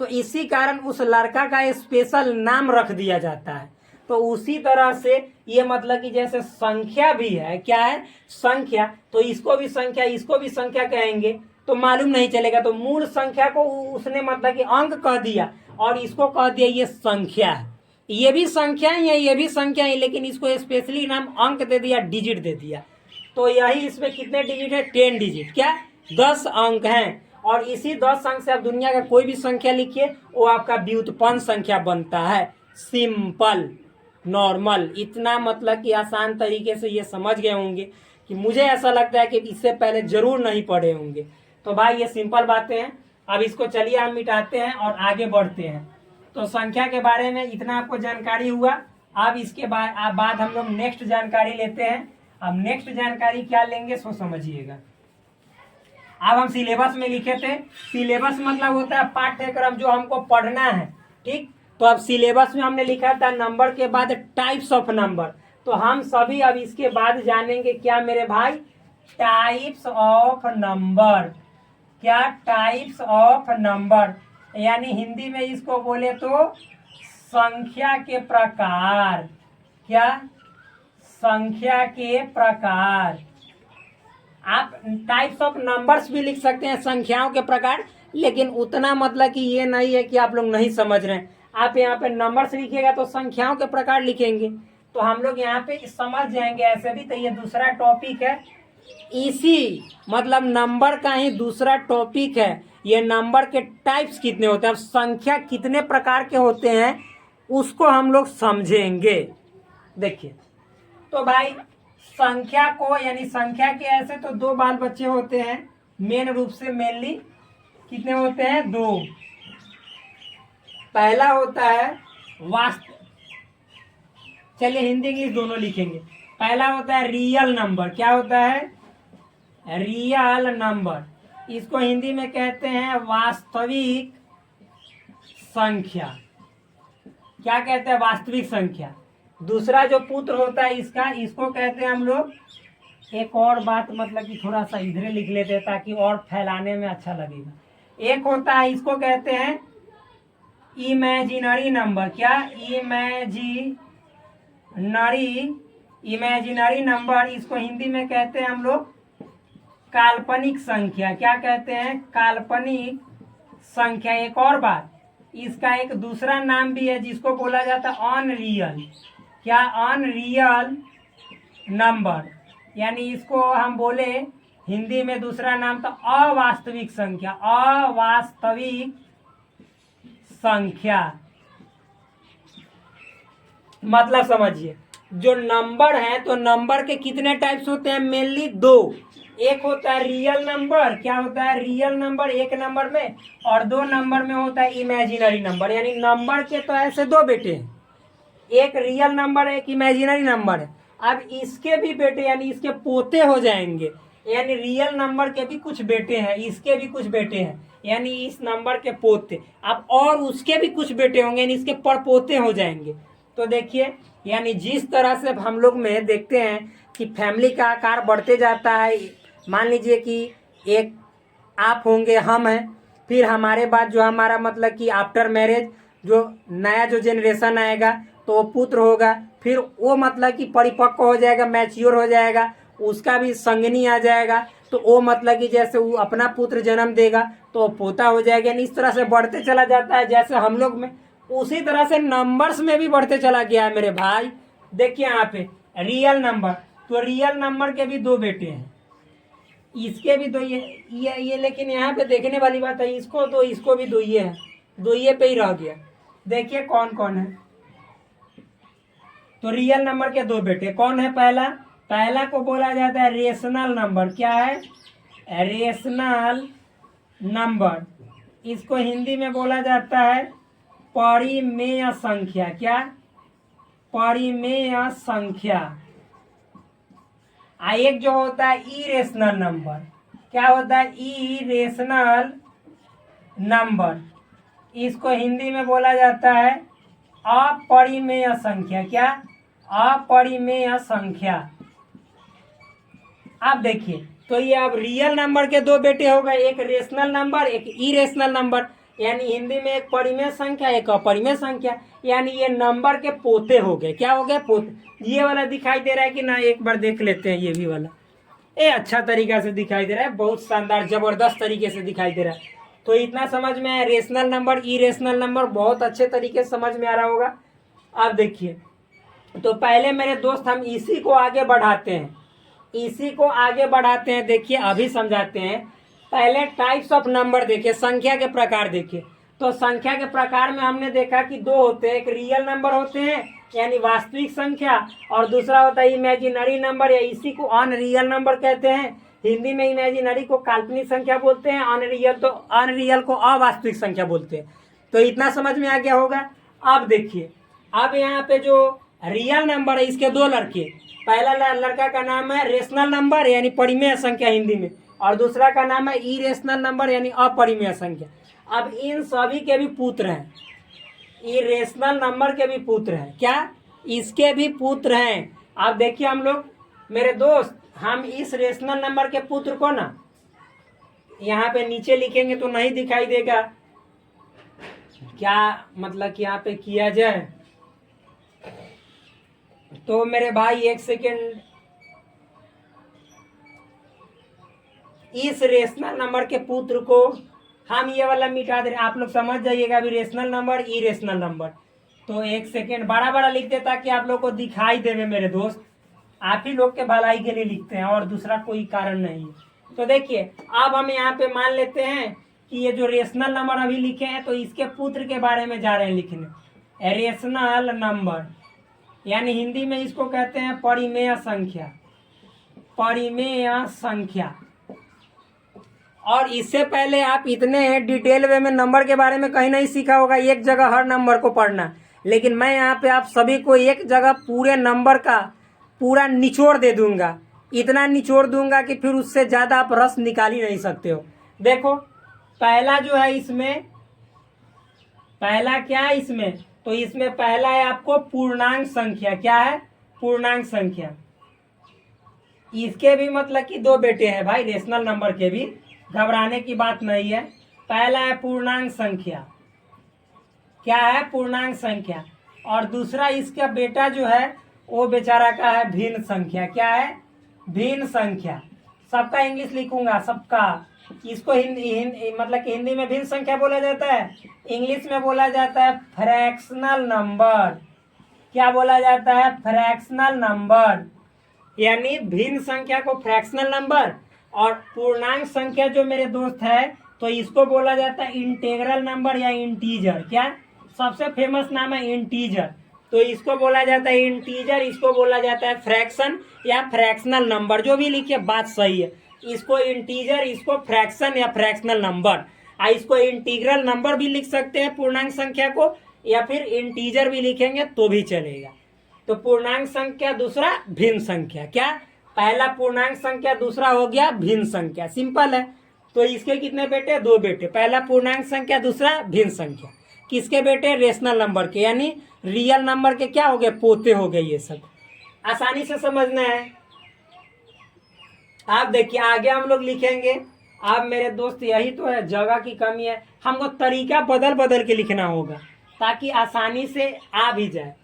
तो इसी कारण उस लड़का का स्पेशल नाम रख दिया जाता है। तो उसी तरह से ये मतलब कि जैसे संख्या भी है, क्या है, संख्या, तो इसको भी संख्या, इसको भी संख्या कहेंगे, तो मालूम नहीं चलेगा। तो मूल संख्या को उसने मतलब कि अंक कह दिया, और इसको कह दिया ये संख्या है। ये भी संख्या ही है, ये भी संख्या ही, लेकिन इसको स्पेशली नाम अंक दे दिया, डिजिट दे दिया। तो यही इसमें कितने डिजिट है, 10 डिजिट, क्या 10 अंक हैं। और इसी 10 अंक से आप दुनिया का कोई भी संख्या लिखिए, वो आपका व्युत्पन्न संख्या बनता है। सिंपल, नॉर्मल, इतना मतलब कि आसान तरीके से ये समझ गए होंगे कि मुझे ऐसा लगता है कि इससे पहले जरूर नहीं पढ़े होंगे। तो भाई ये सिंपल बातें हैं। अब इसको चलिए हम मिटाते हैं और आगे बढ़ते हैं। तो संख्या के बारे में इतना आपको जानकारी हुआ। अब इसके बाद हम लोग नेक्स्ट जानकारी लेते हैं। अब नेक्स्ट जानकारी क्या लेंगे सो समझिएगा। अब हम सिलेबस में लिखे थे, सिलेबस मतलब होता है पाठ्यक्रम जो हमको पढ़ना है, ठीक। तो अब सिलेबस में हमने लिखा था नंबर के बाद टाइप्स ऑफ नंबर। तो हम सभी अब इसके बाद जानेंगे क्या मेरे भाई, टाइप्स ऑफ नंबर। क्या, टाइप्स ऑफ नंबर, यानी हिंदी में इसको बोले तो संख्या के प्रकार। क्या, संख्या के प्रकार। आप टाइप्स ऑफ नंबर्स भी लिख सकते हैं, संख्याओं के प्रकार, लेकिन उतना मतलब कि ये नहीं है कि आप लोग नहीं समझ रहे हैं। आप यहाँ पे नंबर्स लिखिएगा तो संख्याओं के प्रकार लिखेंगे, तो हम लोग यहाँ पे समझ जाएंगे ऐसे भी। तो ये दूसरा टॉपिक है, इसी मतलब नंबर का ही दूसरा टॉपिक है। ये नंबर के टाइप्स कितने होते हैं, अब संख्या कितने प्रकार के होते हैं उसको हम लोग समझेंगे। देखिए तो भाई संख्या को, यानी संख्या के ऐसे तो 2 बाल बच्चे होते हैं मेन रूप से, मेनली कितने होते हैं, 2। पहला होता है वास्तव, चलिए हिंदी इंग्लिश दोनों लिखेंगे। पहला होता है रियल नंबर। क्या होता है, रियल नंबर। इसको हिंदी में कहते हैं वास्तविक संख्या। क्या कहते हैं, वास्तविक संख्या। दूसरा जो पुत्र होता है इसका, इसको कहते हैं हम लोग, एक और बात मतलब कि थोड़ा सा इधर लिख लेते हैं ताकि और फैलाने में अच्छा लगेगा। एक होता है, इसको कहते हैं इमेजिनरी नंबर। क्या, इमेजिनरी नंबर। इसको हिंदी में कहते हैं हम लोग काल्पनिक संख्या। क्या कहते हैं, काल्पनिक संख्या। एक और बात, इसका एक दूसरा नाम भी है जिसको बोला जाता है अनरियल। क्या, अनरियल नंबर, यानी इसको हम बोले हिंदी में दूसरा नाम तो अवास्तविक संख्या। अवास्तविक संख्या, मतलब समझिए, जो नंबर है तो नंबर के कितने टाइप्स होते हैं, मेनली दो। एक होता है रियल नंबर, क्या होता है रियल नंबर एक नंबर में, और दो नंबर में होता है इमेजिनरी नंबर। यानी नंबर के तो ऐसे दो बेटे हैं, एक रियल नंबर एक इमेजिनरी नंबर है। अब इसके भी बेटे यानी इसके पोते हो जाएंगे, यानी रियल नंबर के भी कुछ बेटे हैं, इसके भी कुछ बेटे हैं, यानी इस नंबर के पोते। अब और उसके भी कुछ बेटे होंगे, यानी इसके परपोते हो जाएंगे। तो देखिए, यानी जिस तरह से हम लोग में देखते हैं कि फैमिली का आकार बढ़ते जाता है, मान लीजिए कि एक आप होंगे, हम हैं, फिर हमारे बाद जो हमारा मतलब कि आफ्टर मैरिज जो नया जो जनरेशन आएगा तो वो पुत्र होगा, फिर वो मतलब कि परिपक्व हो जाएगा, मैच्योर हो जाएगा, उसका भी संगनी आ जाएगा, तो वो मतलब कि जैसे वो अपना पुत्र जन्म देगा तो वो पोता हो जाएगा। यानी इस तरह से बढ़ते चला जाता है जैसे हम लोग में, उसी तरह से नंबर्स में भी बढ़ते चला गया है मेरे भाई। देखिए यहाँ पे रियल नंबर, तो रियल नंबर के भी दो बेटे हैं, इसके भी दो ये लेकिन यहाँ पे देखने वाली बात है, इसको दो इसको भी दो, ये है दो, ये पे ही रह गया। देखिए कौन कौन है, तो रियल नंबर के दो बेटे कौन है, पहला पहला को बोला जाता है रेशनल नंबर। क्या है, रेशनल नंबर। इसको हिंदी में बोला जाता है परिमेय संख्या। क्या, परिमेय संख्या। एक जो होता है इरेशनल नंबर, क्या होता है इरेशनल नंबर, इसको हिंदी में बोला जाता है अपरिमेय संख्या। क्या, अपरिमेय संख्या। अब देखिए, तो ये अब रियल नंबर के दो बेटे हो गए, एक रेशनल नंबर एक इरेशनल नंबर, यानी हिंदी में एक परिमेय संख्या एक अपरिमेय संख्या, यानी ये नंबर के पोते हो गए। क्या हो गए, पोते। ये वाला दिखाई दे रहा है कि ना, एक बार देख लेते हैं ये भी वाला, ये अच्छा तरीका से दिखाई दे रहा है, बहुत शानदार जबरदस्त तरीके से दिखाई दे रहा है। तो इतना समझ में आया, रेशनल नंबर इरेशनल नंबर बहुत अच्छे तरीके से समझ में आ रहा होगा। अब देखिए, तो पहले मेरे दोस्त हम इसी को आगे बढ़ाते हैं, इसी को आगे बढ़ाते हैं। देखिए अभी समझाते हैं, पहले टाइप्स ऑफ नंबर देखिए, संख्या के प्रकार देखिए। तो संख्या के प्रकार में हमने देखा कि दो होते हैं, एक रियल नंबर होते हैं यानी वास्तविक संख्या, और दूसरा होता है इमेजिनरी नंबर, या इसी को अनरियल नंबर कहते हैं। हिंदी में इमेजिनरी को काल्पनिक संख्या बोलते हैं, अनरियल को अवास्तविक संख्या बोलते हैं। तो इतना समझ में आ गया होगा। अब देखिए, अब यहाँ पे जो रियल नंबर है इसके दो लड़के, पहला लड़का का नाम है रेशनल नंबर यानी परिमेय संख्या हिंदी में, और दूसरा का नाम है इरेशनल नंबर यानी अपरिमेय संख्या। अब इन सभी के भी पुत्र हैं, इरेशनल नंबर के भी पुत्र हैं। क्या, इसके भी पुत्र हैं। अब देखिए हम लोग, मेरे दोस्त, हम इस रेशनल नंबर के पुत्र को ना यहाँ पे नीचे लिखेंगे तो नहीं दिखाई देगा, क्या मतलब कि यहाँ पे किया जाए, तो मेरे भाई एक सेकेंड, इस रेशनल नंबर के पुत्र को हम ये वाला मिटा दे, आप लोग समझ जाइएगा अभी रेशनल नंबर इरेशनल नंबर। तो एक सेकेंड बड़ा बड़ा लिख दे ताकि आप लोग को दिखाई देवे मेरे दोस्त, आप ही लोग के भलाई के लिए लिखते हैं और दूसरा कोई कारण नहीं है। तो देखिए, अब हम यहाँ पे मान लेते हैं कि ये जो रेशनल नंबर अभी लिखे हैं तो इसके पुत्र के बारे में जा रहे हैं लिखने। रेशनल नंबर यानी हिंदी में इसको कहते हैं परिमेय संख्या, परिमेय संख्या। और इससे पहले आप इतने डिटेल वे में नंबर के बारे में कहीं नहीं सीखा होगा, एक जगह हर नंबर को पढ़ना, लेकिन मैं यहाँ पे आप सभी को एक जगह पूरे नंबर का पूरा निचोड़ दे दूंगा, इतना निचोड़ दूंगा कि फिर उससे ज़्यादा आप रस निकाल ही नहीं सकते हो। देखो पहला जो है इसमें, पहला क्या है इसमें, तो इसमें पहला है आपको पूर्णांक संख्या। क्या है, पूर्णांक संख्या। इसके भी मतलब कि दो बेटे हैं भाई, रेशनल नंबर के भी, घबराने की बात नहीं है। पहला है पूर्णांक संख्या, क्या है, पूर्णांक संख्या, और दूसरा इसका बेटा जो है वो बेचारा का है भिन्न संख्या। क्या है, भिन्न संख्या। सबका इंग्लिश लिखूंगा, सबका। इसको मतलब कि हिंदी में भिन्न संख्या बोला जाता है, इंग्लिश में बोला जाता है फ्रैक्शनल नंबर। क्या बोला जाता है, फ्रैक्शनल नंबर, यानी भिन्न संख्या को फ्रैक्शनल नंबर, और पूर्णांक संख्या जो मेरे दोस्त है तो इसको बोला जाता है इंटीग्रल नंबर या इंटीजर। क्या, सबसे फेमस नाम है इंटीजर। तो इसको बोला जाता है इंटीजर, इसको बोला जाता है फ्रैक्शन या फ्रैक्शनल नंबर। जो भी लिखिए बात सही है। इसको इंटीजर, इसको फ्रैक्शन या फ्रैक्शनल नंबर। इसको इंटीग्रल नंबर भी लिख सकते हैं पूर्णांक संख्या को, या फिर इंटीजर भी लिखेंगे तो भी चलेगा। तो पूर्णांक संख्या, दूसरा भिन्न संख्या। क्या? पहला पूर्णांक संख्या, दूसरा हो गया भिन्न संख्या। सिंपल है। तो इसके कितने बेटे? 2 बेटे। पहला पूर्णांक संख्या, दूसरा भिन्न संख्या। किसके बेटे? रेशनल नंबर के, यानी रियल नंबर के क्या हो गए? पोते हो गए। ये सब आसानी से समझना है। आप देखिए आगे हम लोग लिखेंगे। आप मेरे दोस्त, यही तो है, जगह की कमी है। हमको तरीका बदल बदल के लिखना होगा ताकि आसानी से आ भी जाए।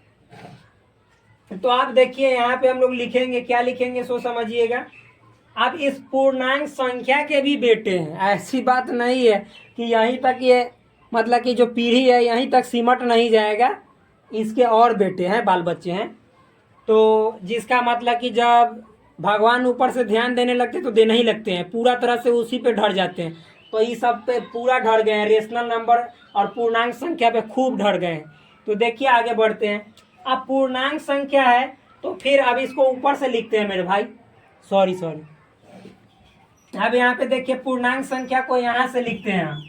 तो आप देखिए यहाँ पे हम लोग लिखेंगे, क्या लिखेंगे सो समझिएगा। अब इस पूर्णांक संख्या के भी बेटे हैं। ऐसी बात नहीं है कि यहीं तक, ये मतलब कि जो पीढ़ी है यहीं तक सिमट नहीं जाएगा। इसके और बेटे हैं, बाल बच्चे हैं। तो जिसका मतलब कि जब भगवान ऊपर से ध्यान देने लगते तो देने ही लगते हैं, पूरा तरह से उसी पे ढर जाते हैं। तो इस सब पे पूरा ढर गए हैं, रेशनल नंबर और पूर्णांक संख्या पे खूब ढर गए हैं। तो देखिए आगे बढ़ते हैं। अब पूर्णांक संख्या है तो फिर अब इसको ऊपर से लिखते हैं मेरे भाई। सॉरी। अब यहाँ पे देखिए पूर्णांक संख्या को यहाँ से लिखते हैं हम।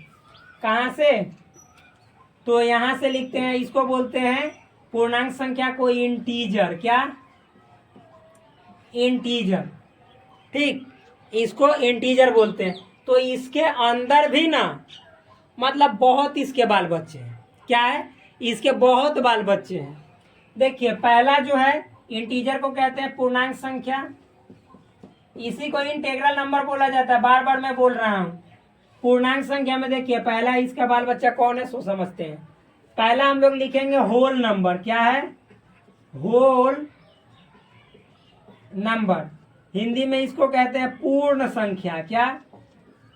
कहाँ से? तो यहाँ से लिखते हैं। इसको बोलते हैं पूर्णांक संख्या को इंटीजर। क्या? इंटीजर। ठीक, इसको इंटीजर बोलते हैं। तो इसके अंदर भी ना, मतलब बहुत इसके बाल बच्चे हैं। क्या है? इसके बहुत बाल बच्चे हैं। देखिए पहला जो है इंटीजर को कहते हैं पूर्णांक संख्या। इसी को इंटीग्रल नंबर बोला जाता है। बार बार मैं बोल रहा हूँ। पूर्णांक संख्या में देखिए पहला इसका बाल बच्चा कौन है सो समझते हैं। पहला हम लोग लिखेंगे होल नंबर। क्या है? Whole number. हिंदी में इसको कहते हैं पूर्ण संख्या। क्या?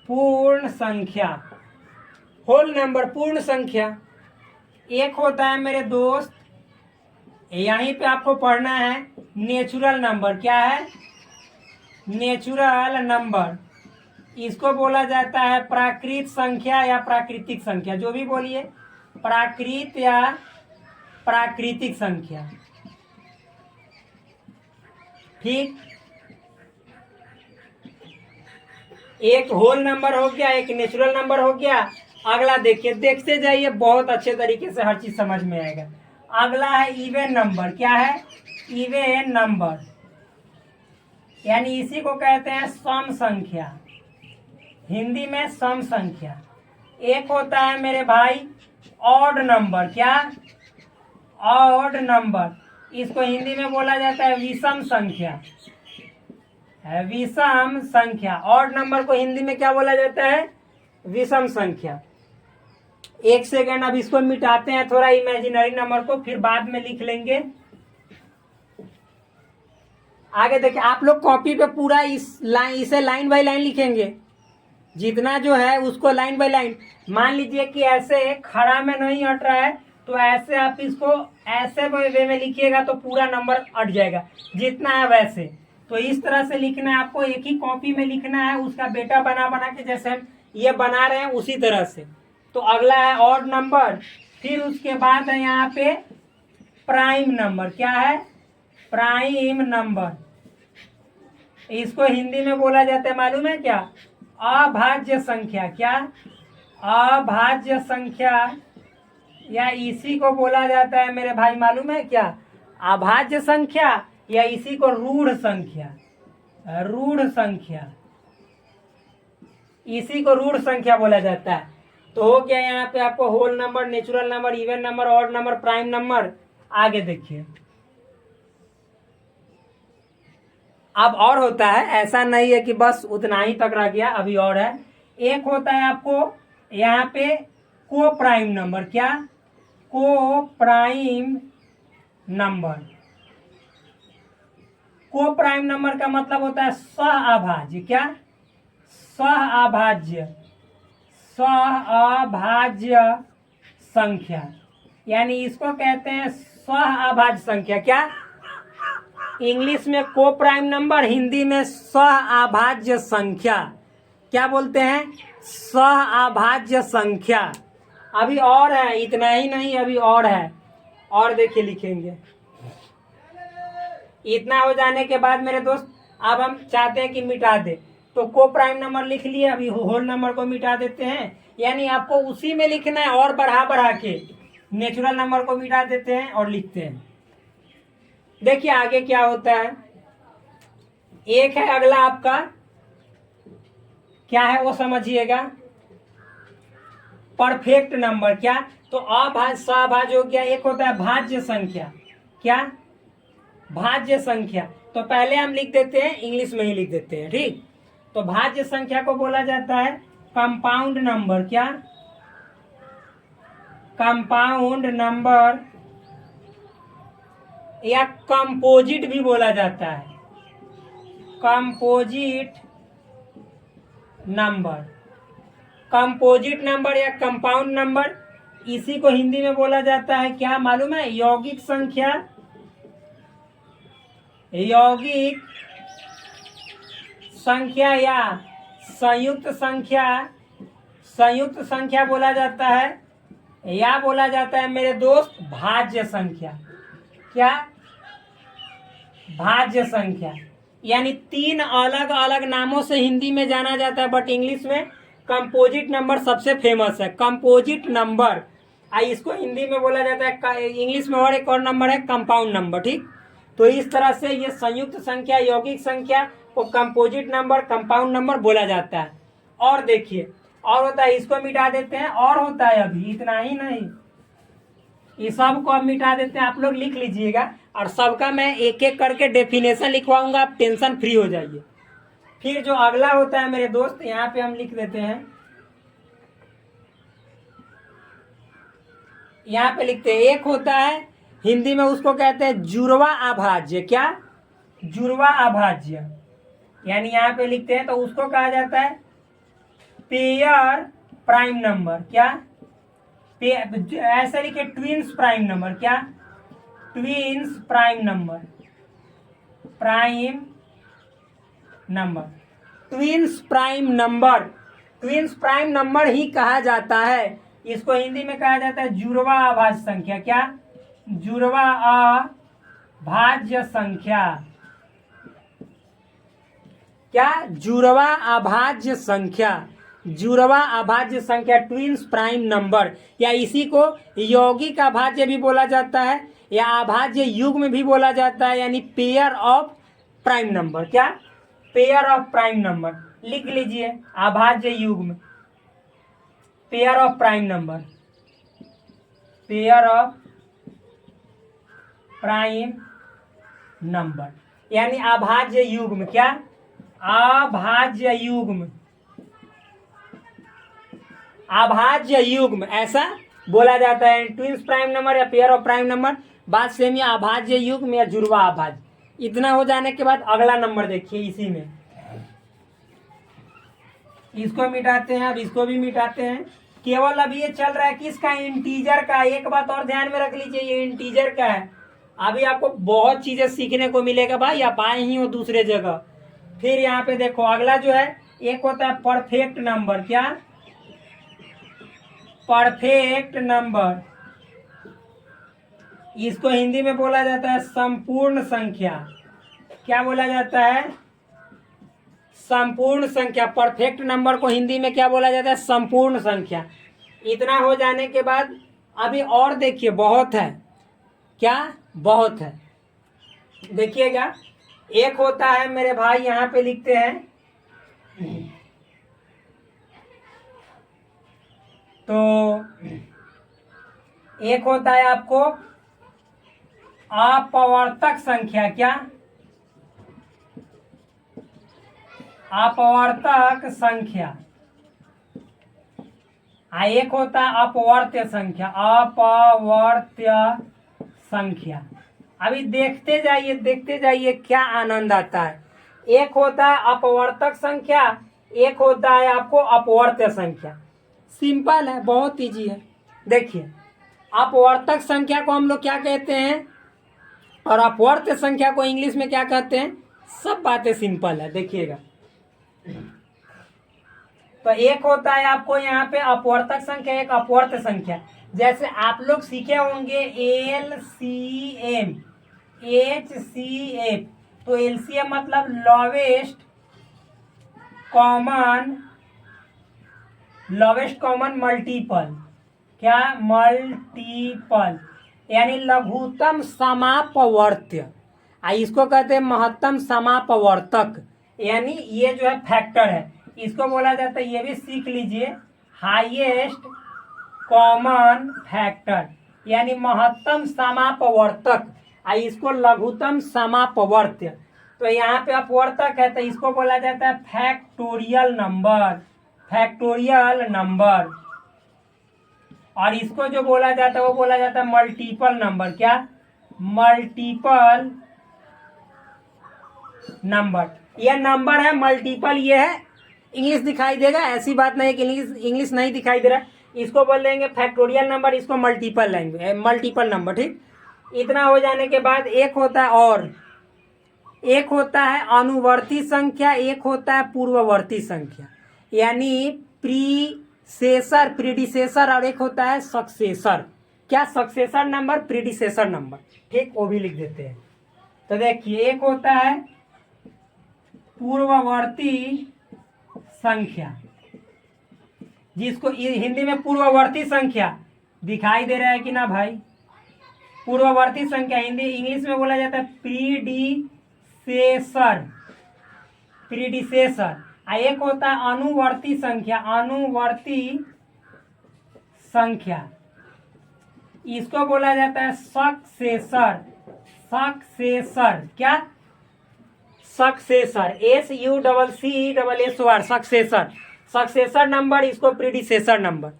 पूर्ण संख्या। होल नंबर, पूर्ण संख्या। एक होता है मेरे दोस्त, यहीं पे आपको पढ़ना है, नेचुरल नंबर। क्या है? Natural number. इसको बोला जाता है प्राकृत संख्या या प्राकृतिक संख्या, जो भी बोलिए, प्राकृत या प्राकृतिक संख्या। ठीक, एक होल नंबर हो गया, एक नेचुरल नंबर हो गया। अगला देखिए, देखते जाइए, बहुत अच्छे तरीके से हर चीज समझ में आएगा। अगला है इवन नंबर। क्या है? इवन नंबर, यानी इसी को कहते हैं सम संख्या। हिंदी में सम संख्या। एक होता है मेरे भाई ऑड नंबर। क्या? Odd number. इसको हिंदी में बोला जाता है विषम संख्या। विषम संख्या। ऑड नंबर को हिंदी में क्या बोला जाता है? विषम संख्या। एक सेकेंड, अब इसको मिटाते हैं थोड़ा इमेजिनरी नंबर को, फिर बाद में लिख लेंगे। आगे देखिए, आप लोग कॉपी पे पूरा इसे लाइन बाय लाइन लिखेंगे। जितना जो है उसको लाइन बाय लाइन। मान लीजिए कि ऐसे खड़ा में नहीं हट रहा है, तो ऐसे आप इसको ऐसे वे में लिखिएगा तो पूरा नंबर अट जाएगा। जितना है वैसे, तो इस तरह से लिखना है आपको। एक ही कॉपी में लिखना है, उसका बेटा बना बना के, जैसे हम ये बना रहे हैं उसी तरह से। तो अगला है ऑड नंबर। फिर उसके बाद है यहाँ पे प्राइम नंबर। क्या है? Prime number. इसको हिंदी में बोला जाता है, मालूम है क्या? अभाज्य संख्या। क्या? अभाज्य संख्या, या इसी को बोला जाता है मेरे भाई, मालूम है क्या? अभाज्य संख्या, या इसी को रूढ़ संख्या। रूढ़ संख्या, इसी को रूढ़ संख्या बोला जाता है। तो हो गया यहाँ पे आपको whole number, natural number, even number, odd number, prime number. आगे देखिए, अब और होता है, ऐसा नहीं है कि बस उतना ही तक रह गया, अभी और है। एक होता है आपको यहाँ पे को प्राइम नंबर। क्या? को प्राइम नंबर। को प्राइम नंबर का मतलब होता है सहअभाज्य। क्या? सहअभाज्य। सहअभाज्य संख्या, यानी इसको कहते हैं सहअभाज्य संख्या। क्या? इंग्लिश में को प्राइम नंबर, हिंदी में सहअभाज्य संख्या। क्या बोलते हैं? सहअभाज्य संख्या। अभी और है, इतना ही नहीं, अभी और है। और देखिए लिखेंगे। इतना हो जाने के बाद मेरे दोस्त अब हम चाहते हैं कि मिटा दे, तो को प्राइम नंबर लिख लिए, अभी होल नंबर को मिटा देते हैं। यानी आपको उसी में लिखना है और बढ़ा बढ़ा के नेचुरल नंबर को मिटा देते हैं और लिखते हैं। देखिए आगे क्या होता है। एक है अगला आपका, क्या है वो समझिएगा, परफेक्ट नंबर। क्या, तो अभाज्य सभाज्य हो गया। एक होता है भाज्य संख्या। क्या, भाज्य संख्या। तो पहले हम लिख देते हैं, इंग्लिश में ही लिख देते हैं, ठीक। तो भाज्य संख्या को बोला जाता है कंपाउंड नंबर। क्या, कंपाउंड नंबर या कंपोजिट भी बोला जाता है, कंपोजिट नंबर। कंपोजिट नंबर या कंपाउंड नंबर, इसी को हिंदी में बोला जाता है क्या मालूम है, यौगिक संख्या। यौगिक संख्या या संयुक्त संख्या, संयुक्त संख्या बोला जाता है, या बोला जाता है मेरे दोस्त भाज्य संख्या। क्या, भाज्य संख्या। यानी तीन अलग अलग नामों से हिंदी में जाना जाता है, बट इंग्लिश में कंपोजिट नंबर सबसे फेमस है, कंपोजिट नंबर। इसको हिंदी में बोला जाता है, इंग्लिश में और एक और नंबर है कंपाउंड नंबर, ठीक। तो इस तरह से ये संयुक्त संख्या, यौगिक संख्या को कंपोजिट नंबर, कंपाउंड नंबर बोला जाता है। और देखिए और होता है, इसको मिटा देते हैं, और होता है अभी इतना ही नहीं, ये सब को अब मिटा देते हैं। आप लोग लिख लीजिएगा, और सबका मैं एक एक करके डेफिनेशन लिखवाऊंगा, आप टेंशन फ्री हो जाइए। फिर जो अगला होता है मेरे दोस्त, यहाँ पे हम लिख देते हैं, यहाँ पे लिखते हैं, एक होता है हिंदी में उसको कहते हैं जुड़वा अभाज्य। क्या, जुड़वा अभाज्य। यानी यहाँ पे लिखते हैं तो उसको कहा जाता है पेयर प्राइम नंबर। क्या, ऐसे लिखे ट्विंस प्राइम नंबर। क्या, twins prime number, prime number, twins prime number. Twins prime number ही कहा जाता है, इसको हिंदी में कहा जाता है जुड़वा अभाज्य संख्या। क्या, जुड़वा अभाज्य संख्या। क्या, जुड़वा अभाज्य संख्या, जुड़वा अभाज्य संख्या, ट्विंस प्राइम नंबर, या इसी को यौगिक अभाज्य भी बोला जाता है, या अभाज्य युग्म भी बोला जाता है, यानी पेयर ऑफ प्राइम नंबर। क्या, पेयर ऑफ प्राइम नंबर लिख लीजिए, अभाज्य युग्म, pair of prime number, pair of prime number, यानी अभाज्य युग्म। क्या, अभाज्य युग्म, अभाज्य युग्म ऐसा बोला जाता है। ट्विंस प्राइम नंबर या पेयर ऑफ प्राइम नंबर, बात सेम ही, अभाज्य युग्म या जुड़वा अभाज्य। इतना हो जाने के बाद अगला नंबर देखिए, इसी में इसको मिटाते हैं, अब इसको भी मिटाते हैं। केवल अब ये चल रहा है किसका, इंटीजर का। एक बात और ध्यान में रख लीजिए, ये इंटीजर का है। अभी आपको बहुत चीजें सीखने को मिलेगा भाई, आप आए ही हो दूसरे जगह। फिर यहाँ पे देखो अगला जो है, एक होता है परफेक्ट नंबर। क्या, परफेक्ट नंबर, इसको हिंदी में बोला जाता है संपूर्ण संख्या। क्या बोला जाता है, संपूर्ण संख्या। परफेक्ट नंबर को हिंदी में क्या बोला जाता है, संपूर्ण संख्या। इतना हो जाने के बाद अभी और देखिए, बहुत है। क्या, बहुत है, देखिएगा। एक होता है मेरे भाई, यहाँ पे लिखते हैं, तो एक होता है आपको अपवर्तक संख्या। क्या, अपवर्तक संख्या। एक होता है अपवर्त्य संख्या, अपवर्त्य संख्या। अभी देखते जाइए, देखते जाइए क्या आनंद आता है। एक होता है अपवर्तक संख्या, एक होता है आपको अपवर्त्य संख्या। सिंपल है, बहुत इजी है। देखिए अपवर्तक संख्या को हम लोग क्या कहते हैं और अपवर्त्य संख्या को इंग्लिश में क्या कहते हैं, सब बातें सिंपल है, देखिएगा। तो एक होता है आपको यहाँ पे अपवर्तक संख्या, एक अपवर्त्य संख्या। जैसे आप लोग सीखे होंगे LCM, HCF, तो LCM मतलब लोवेस्ट कॉमन मल्टीपल, क्या मल्टीपल, यानी लघुत्तम समापवर्त्य। इसको कहते हैं महत्तम समापवर्तक, यानी ये जो है फैक्टर है, इसको बोला जाता है, ये भी सीख लीजिए, हाईएस्ट कॉमन फैक्टर, यानी महत्तम समापवर्तक। इसको लघुत्तम समापवर्त्य। तो यहाँ पे अपवर्तक है तो इसको बोला जाता है फैक्टोरियल नंबर, फैक्टोरियल नंबर। और इसको जो बोला जाता है वो बोला जाता है मल्टीपल नंबर, क्या मल्टीपल नंबर। यह नंबर है मल्टीपल, ये है इंग्लिश दिखाई देगा, ऐसी बात नहीं है कि इंग्लिश नहीं दिखाई दे रहा, इसको बोल देंगे फैक्टोरियल नंबर, इसको मल्टीपल लैंग्वेज, मल्टीपल नंबर, ठीक। इतना हो जाने के बाद एक होता है और, एक होता है अनुवर्ती संख्या, एक होता है पूर्ववर्ती संख्या, यानी प्रीडिसेसर, और एक होता है सक्सेसर। क्या सक्सेसर नंबर, प्रीडिसेसर नंबर, ठीक, वो भी लिख देते हैं। तो देखिए एक होता है पूर्ववर्ती संख्या, जिसको हिंदी में पूर्ववर्ती संख्या दिखाई दे रहा है कि ना भाई, पूर्ववर्ती संख्या हिंदी इंग्लिश में बोला जाता है प्रीडिसेसर। एक होता है अनुवर्ती संख्या, अनुवर्ती संख्या, इसको बोला जाता है सक्सेसर, सक्सेसर, क्या successor, SUCCESSOR, successor, successor number, इसको प्रीडिसेसर नंबर।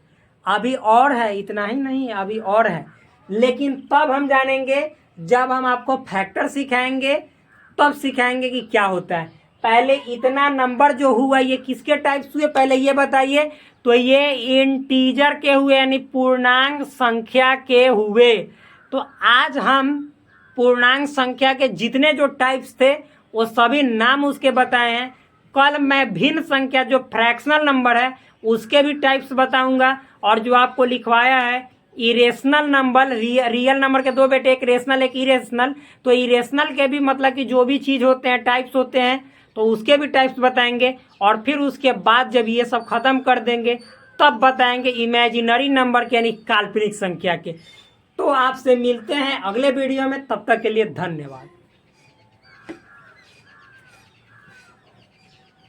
अभी और है, इतना ही नहीं, अभी और है, लेकिन तब हम जानेंगे जब हम आपको फैक्टर सिखाएंगे, तब सिखाएंगे कि क्या होता है। पहले इतना नंबर जो हुआ ये किसके टाइप्स हुए पहले ये बताइए। तो ये इंटीजर के हुए, यानी पूर्णांक संख्या के हुए। तो आज हम पूर्णांक संख्या के जितने जो टाइप्स थे वो सभी नाम उसके बताए हैं। कल मैं भिन्न संख्या जो फ्रैक्शनल नंबर है उसके भी टाइप्स बताऊंगा, और जो आपको लिखवाया है इरेशनल नंबर, रियल नंबर के दो बेटे, एक रेशनल एक इरेशनल, तो इरेशनल के भी मतलब कि जो भी चीज होते हैं टाइप्स होते हैं, तो उसके भी टाइप्स बताएंगे। और फिर उसके बाद जब ये सब खत्म कर देंगे तब बताएंगे इमेजिनरी नंबर के, यानी काल्पनिक संख्या के। तो आपसे मिलते हैं अगले वीडियो में, तब तक के लिए धन्यवाद।